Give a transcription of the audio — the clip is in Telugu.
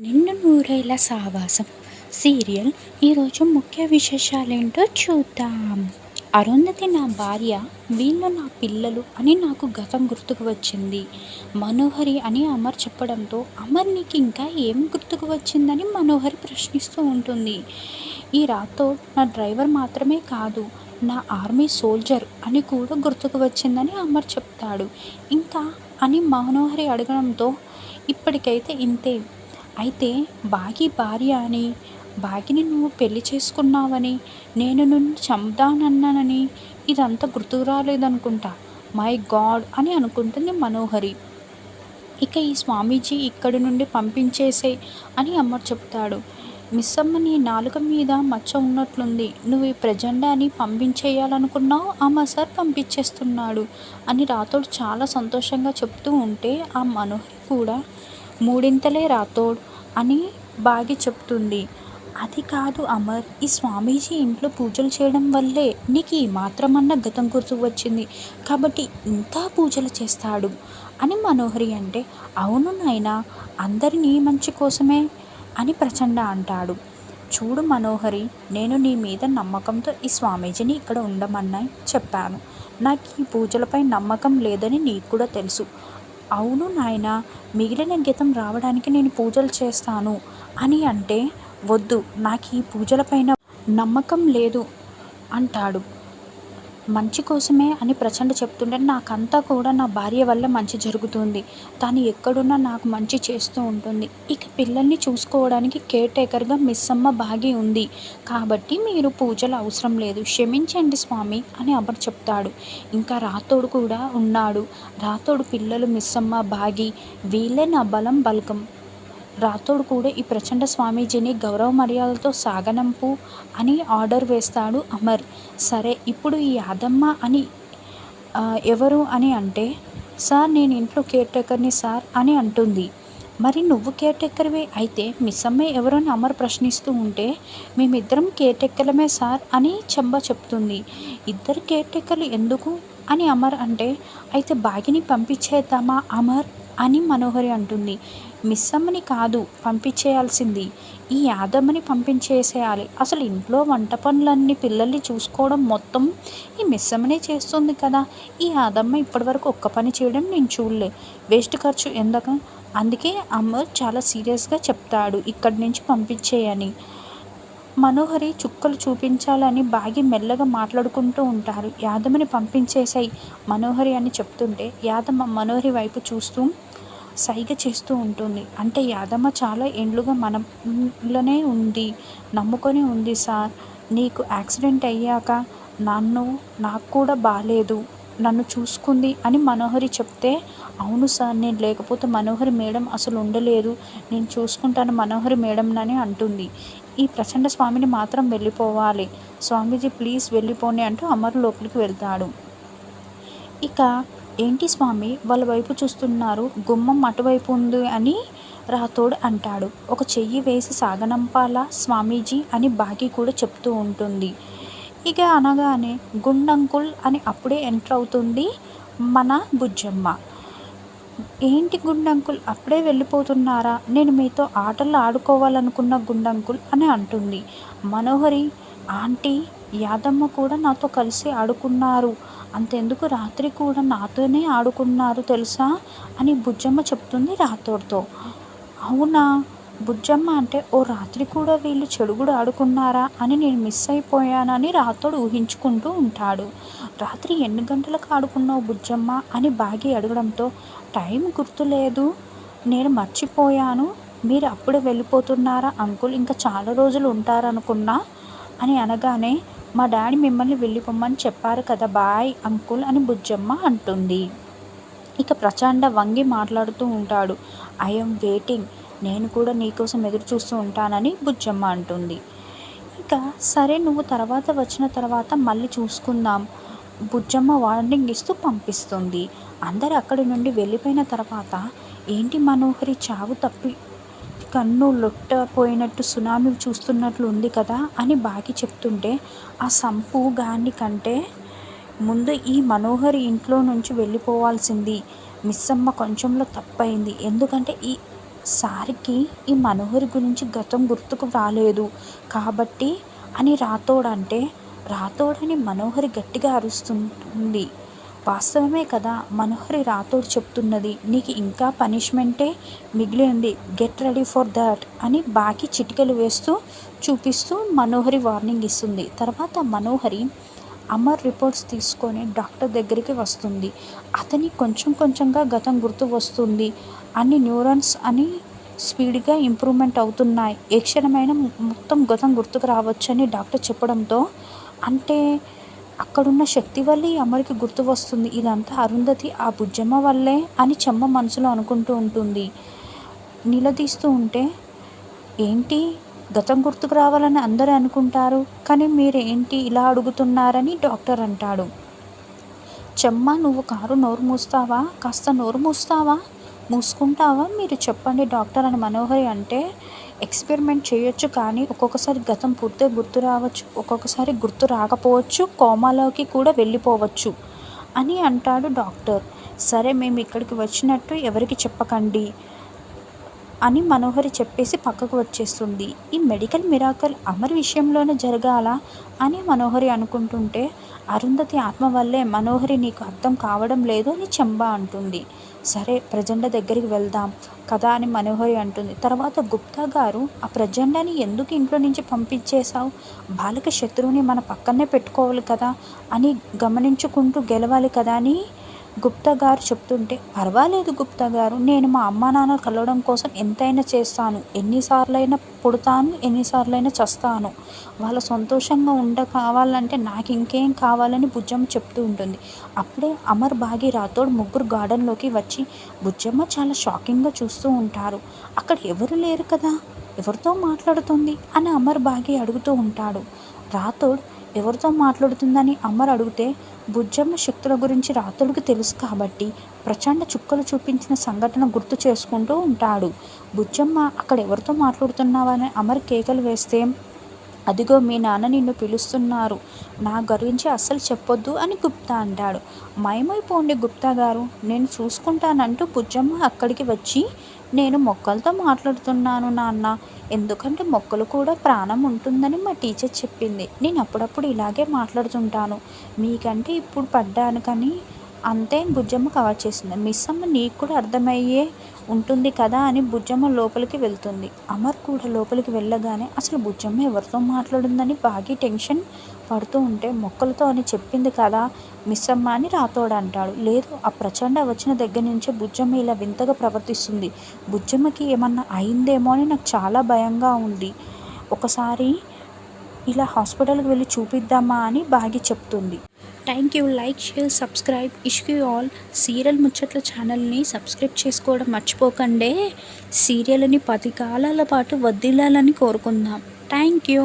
నిన్ను నూరేళ్ల సావాసం సీరియల్ ఈరోజు ముఖ్య విశేషాలేంటో చూద్దాం. అరుంధతి నా భార్య, వీళ్ళు నా పిల్లలు అని నాకు గతం గుర్తుకు వచ్చింది. మనోహరి అని అమర్ చెప్పడంతో అమర్ నీకు ఇంకా ఏం గుర్తుకు వచ్చిందని మనోహరి ప్రశ్నిస్తూ ఉంటుంది. ఈ రాతో నా డ్రైవర్ మాత్రమే కాదు, నా ఆర్మీ సోల్జర్ అని కూడా గుర్తుకు వచ్చిందని అమర్ చెప్తాడు. ఇంకా అని మనోహరి అడగడంతో ఇప్పటికైతే ఇంతే, అయితే బాగి భార్య అని, బాగిని నువ్వు పెళ్లి చేసుకున్నావని, నేను నిన్ను చంపుదానన్నానని ఇదంతా గుర్తుకు రాలేదనుకుంటా. మై గాడ్ అని అనుకుంటుంది మనోహరి. ఇక ఈ స్వామీజీ ఇక్కడి నుండి పంపించేసేయ్ అని అమర్ చెప్తాడు. మిస్సమ్మ నీ నాలుక మీద మచ్చ ఉన్నట్లుంది, నువ్వు ఈ ప్రజెండాని పంపించేయాలనుకున్నావు, అమ్మ సార్ పంపించేస్తున్నాడు అని రాథోడ్ చాలా సంతోషంగా చెప్తూ ఉంటే ఆ మనోహరి కూడా మూడింతలే రాథోడ్ అని బాగి చెప్తుంది. అది కాదు అమర్, ఈ స్వామీజీ ఇంట్లో పూజలు చేయడం వల్లే నీకు ఈ మాత్రమన్న గతం గుర్తుకు వచ్చింది కాబట్టి ఇంకా పూజలు చేస్తాడు అని మనోహరి అంటే, అవును నాయనా, అందరి మంచి కోసమే అని ప్రచండ అంటాడు. చూడు మనోహరి, నేను నీ మీద నమ్మకంతో ఈ స్వామీజీని ఇక్కడ ఉండమన్నా చెప్పాను. నాకు ఈ పూజలపై నమ్మకం లేదని నీకు కూడా తెలుసు. అవును నాయనా, మిగిలిన గతం రావడానికి నేను పూజలు చేస్తాను అని అంటే, వద్దు, నాకు ఈ పూజలపైన నమ్మకం లేదు అంటాడు. మంచి కోసమే అని ప్రచండ చెప్తుంటే, నాకంతా కూడా నా భార్య వల్ల మంచి జరుగుతుంది, తను ఎక్కడున్నా నాకు మంచి చేస్తూ ఉంటుంది. ఇక పిల్లల్ని చూసుకోవడానికి కేర్ టేకర్గా మిస్సమ్మ బాగి ఉంది కాబట్టి మీరు పూజలు అవసరం లేదు, క్షమించండి స్వామి అని అమర్ చెప్తాడు. ఇంకా రాథోడ్ కూడా ఉన్నాడు. రాథోడ్ పిల్లలు మిస్సమ్మ బాగి వీళ్ళే నా బలం బలగం. రాథోడ్ కూడా ఈ ప్రచండ స్వామీజీని గౌరవ మర్యాదలతో సాగనంపు అని ఆర్డర్ వేస్తాడు అమర్. సరే, ఇప్పుడు ఈ యాదమ్మ అని ఎవరు అని అంటే, సార్ నేను ఇంట్లో కేర్ టేకర్ని సార్ అని అంటుంది. మరి నువ్వు కేర్ టేకర్వే అయితే మిస్సమ్మ ఎవరు అని అమర్ ప్రశ్నిస్తూ ఉంటే, మేమిద్దరం కేర్ టేకర్లమే సార్ అని చెంబ చెప్తుంది. ఇద్దరు కేర్ టేకర్లు ఎందుకు అని అమర్ అంటే, అయితే బాగిని పంపించేద్దామా అమర్ అని మనోహరి అంటుంది. మిస్సమ్మని కాదు పంపించేయాల్సింది, ఈ యాదమ్మని పంపించేసేయాలి. అసలు ఇంట్లో వంట పనులన్నీ పిల్లల్ని చూసుకోవడం మొత్తం ఈ మిస్సమ్మనే చేస్తుంది కదా. ఈ యాదమ్మ ఇప్పటివరకు ఒక్క పని చేయడం నేను చూడలే, వేస్ట్ ఖర్చు ఎందుకు. అందుకే అమర్ చాలా సీరియస్గా చెప్తాడు ఇక్కడి నుంచి పంపించేయని. మనోహరి చుక్కలు చూపించాలని బాగి మెల్లగా మాట్లాడుకుంటూ ఉంటారు. యాదమ్మని పంపించేసాయి మనోహరి అని చెప్తుంటే యాదమ్మ మనోహరి వైపు చూస్తూ సైగ చేస్తూ ఉంటుంది. అంటే యాదమ్మ చాలా ఏండ్లుగా మనలోనే ఉంది, నమ్ముకొని ఉంది సార్. నీకు యాక్సిడెంట్ అయ్యాక నాకు కూడా బాలేదు, నన్ను చూసుకుంది అని మనోహరి చెప్తే, అవును సార్, నేను లేకపోతే మనోహరి మేడం అసలు ఉండలేదు, నేను చూసుకుంటాను మనోహరి మేడంనని అంటుంది. ఈ ప్రచండ స్వామిని మాత్రం వెళ్ళిపోవాలి, స్వామీజీ ప్లీజ్ వెళ్ళిపోని అంటూ అమర్ లోపలికి వెళ్తాడు. ఇక ఏంటి స్వామి వాళ్ళ వైపు చూస్తున్నారు, గుమ్మం అటువైపు ఉంది అని రాథోడ్ అంటాడు. ఒక చెయ్యి వేసి సాగనంపాలా స్వామీజీ అని బాగి కూడా చెప్తూ ఉంటుంది. ఇక అనగానే గుండంకుల్ అని అప్పుడే ఎంటర్ అవుతుంది మన బుజ్జమ్మ. ఏంటి గుండంకుల్ అప్పుడే వెళ్ళిపోతున్నారా, నేను మీతో ఆటలు ఆడుకోవాలనుకున్న గుండంకుల్ అని అంటుంది. మనోహరి, ఆంటీ యాదమ్మ కూడా నాతో కలిసి ఆడుకున్నారు, అంతెందుకు రాత్రి కూడా నాతోనే ఆడుకున్నారు తెలుసా అని బుజ్జమ్మ చెప్తుంది రాథోడ్తో. అవునా బుజ్జమ్మ అంటే, ఓ రాత్రి కూడా వీళ్ళు చెడుగుడు ఆడుకున్నారా అని నేను మిస్ అయిపోయానని రాథోడ్ ఊహించుకుంటూ ఉంటాడు. రాత్రి ఎన్ని గంటలకు ఆడుకున్నావు బుజ్జమ్మ అని బాగి అడగడంతో, టైం గుర్తులేదు, నేను మర్చిపోయాను, మీరు అప్పుడే వెళ్ళిపోతున్నారా అంకుల్, ఇంకా చాలా రోజులు ఉంటారనుకున్నా అని అనగానే, మా డాడీ మిమ్మల్ని వెళ్ళిపోమ్మని చెప్పారు కదా, బాయ్ అంకుల్ అని బుజ్జమ్మ అంటుంది. ఇక ప్రచండ వంగి మాట్లాడుతూ ఉంటాడు. ఐఎమ్ వెయిటింగ్, నేను కూడా నీకోసం ఎదురు చూస్తూ ఉంటానని బుజ్జమ్మ అంటుంది. ఇక సరే, నువ్వు తర్వాత వచ్చిన తర్వాత మళ్ళీ చూసుకుందాం బుజ్జమ్మ వార్నింగ్ ఇస్తూ పంపిస్తుంది. అందరు అక్కడి నుండి వెళ్ళిపోయిన తర్వాత, ఏంటి మనోహరి చావు తప్పి కన్ను లొట్టపోయినట్టు సునామీ చూస్తున్నట్లు ఉంది కదా అని బాగి చెప్తుంటే, ఆ సంపు గాని కంటే ముందు ఈ మనోహరి ఇంట్లో నుంచి వెళ్ళిపోవాల్సింది, మిస్సమ్మ కొంచెంలో తప్పైంది, ఎందుకంటే ఈ సార్‌కి ఈ మనోహరి గురించి గతం గుర్తుకు రాలేదు కాబట్టి అని రాథోడ్ రాథోడని మనోహరి గట్టిగా అరుస్తుంది. వాస్తవమే కదా మనోహరి రాథోడ్ చెప్తున్నది. నీకు ఇంకా పనిష్మెంటే మిగిలింది. గెట్ రెడీ ఫర్ దాట్ అని బాకి చిటికెలు వేస్తూ చూపిస్తూ మనోహరి వార్నింగ్ ఇస్తుంది. తర్వాత మనోహరి అమర్ రిపోర్ట్స్ తీసుకొని డాక్టర్ దగ్గరికి వస్తుంది. అతని కొంచెం కొంచెంగా గతం గుర్తు వస్తుంది. అన్ని న్యూరాన్స్ అని స్పీడ్గా ఇంప్రూవ్మెంట్ అవుతున్నాయి. ఏ క్షణమైనా మొత్తం గతం గుర్తుకు రావచ్చని డాక్టర్ చెప్పడంతో అంటే అక్కడున్న శక్తి వల్లే ఈ అమర్కి గుర్తు వస్తుంది. ఇదంతా అరుంధతి ఆ బుజ్జమ్మ వల్లే అని చెమ్మ మనసులో అనుకుంటూ ఉంటుంది. నిలదీస్తూ ఉంటే ఏంటి గతం గుర్తుకు రావాలని అందరూ అనుకుంటారు కానీ మీరేంటి ఇలా అడుగుతున్నారని డాక్టర్ అంటాడు. చెమ్మ నువ్వు నోరు మూస్తావా, కాస్త నోరు మూసుకుంటావా మీరు చెప్పండి డాక్టర్ అని మనోహరి అంటే ఎక్స్పెరిమెంట్ చేయొచ్చు కానీ ఒక్కొక్కసారి గతం పూర్తిగా గుర్తు రావచ్చు, ఒక్కొక్కసారి గుర్తు రాకపోవచ్చు, కోమాలోకి కూడా వెళ్ళిపోవచ్చు అని అంటాడు డాక్టర్. సరే మేము ఇక్కడికి వచ్చినట్టు ఎవరికి చెప్పకండి అని మనోహరి చెప్పేసి పక్కకు వచ్చేస్తుంది. ఈ మెడికల్ మిరాకల్ అమర్ విషయంలోనే జరగాలా అని మనోహరి అనుకుంటుంటే అరుంధతి ఆత్మ వల్లే మనోహరి నీకు అర్థం కావడం లేదు అని చెంబా అంటుంది. సరే ప్రచండ దగ్గరికి వెళ్దాం కదా అని మనోహరి అంటుంది. తర్వాత గుప్తా గారు ఆ ప్రచండని ఎందుకు ఇంట్లో నుంచి పంపించేశావు? బాలక శత్రువుని మన పక్కనే పెట్టుకోవాలి కదా అని గమనించుకుంటూ గెలవాలి కదా అని గుప్తా గారు చెప్తుంటే పర్వాలేదు గుప్తా గారు, నేను మా అమ్మా నాన్న కలవడం కోసం ఎంతైనా చేస్తాను, ఎన్నిసార్లైనా పుడతాను, ఎన్నిసార్లైనా చస్తాను, వాళ్ళ సంతోషంగా కావాలంటే నాకు ఇంకేం కావాలని బుజ్జమ్మ చెప్తూ ఉంటుంది. అప్పుడే అమర్ బాగి రాథోడ్ ముగ్గురు గార్డెన్లోకి వచ్చి బుజ్జమ్మ చాలా షాకింగ్గా చూస్తూ ఉంటారు. అక్కడ ఎవరు లేరు కదా, ఎవరితో మాట్లాడుతుంది అని అమర్ బాగి అడుగుతూ ఉంటాడు. రాథోడ్ ఎవరితో మాట్లాడుతుందని అమర్ అడిగితే బుజ్జమ్మ శక్తుల గురించి రాథోడ్కి తెలుసు కాబట్టి ప్రచండ చుక్కలు చూపించిన సంఘటన గుర్తు చేసుకుంటూ ఉంటాడు. బుజ్జమ్మ అక్కడ ఎవరితో మాట్లాడుతున్నావని అమర్ కేకలు వేస్తే అదిగో మీ నాన్న నిన్ను పిలుస్తున్నారు, నా గురించి అస్సలు చెప్పొద్దు అని గుప్తా అంటాడు. మయమైపోండి గుప్తా గారు, నేను చూసుకుంటానంటూ బుజ్జమ్మ అక్కడికి వచ్చి నేను మొక్కలతో మాట్లాడుతున్నాను నాన్న, ఎందుకంటే మొక్కలు కూడా ప్రాణం ఉంటుందని మా టీచర్ చెప్పింది, నేను అప్పుడప్పుడు ఇలాగే మాట్లాడుతుంటాను, మీకంటే ఇప్పుడు పడ్డాను కానీ అంతే బుజ్జమ్మ కవర్ చేసింది. మిస్ అమ్మ నీకు కూడా అర్థమయ్యే ఉంటుంది కదా అని బుజ్జమ్మ లోపలికి వెళ్తుంది. అమర్ కూడా లోపలికి వెళ్ళగానే అసలు బుజ్జమ్మ ఎవరితో మాట్లాడుందని బాగా టెన్షన్ పడుతూ ఉంటే మొక్కలతో అని చెప్పింది కదా మిస్ అమ్మ అని రాథోడ్ అంటాడు. లేదు, ఆ ప్రచండ వచ్చిన దగ్గర నుంచే బుజ్జమ్మ ఇలా వింతగా ప్రవర్తిస్తుంది, బుజ్జమ్మకి ఏమన్నా అయిందేమో అని నాకు చాలా భయంగా ఉంది, ఒకసారి ఇలా హాస్పిటల్కి వెళ్ళి చూపిద్దామా అని బాగి చెప్తుంది. Thank you. Like, share, subscribe. ఇష్క్ యూ ఆల్. సీరియల్ ముచ్చట్ల ఛానల్ని సబ్స్క్రైబ్ చేసుకోవడం మర్చిపోకండి. సీరియల్ని 10 కాలాల పాటు వదిలాలని కోరుకుందాం. Thank you.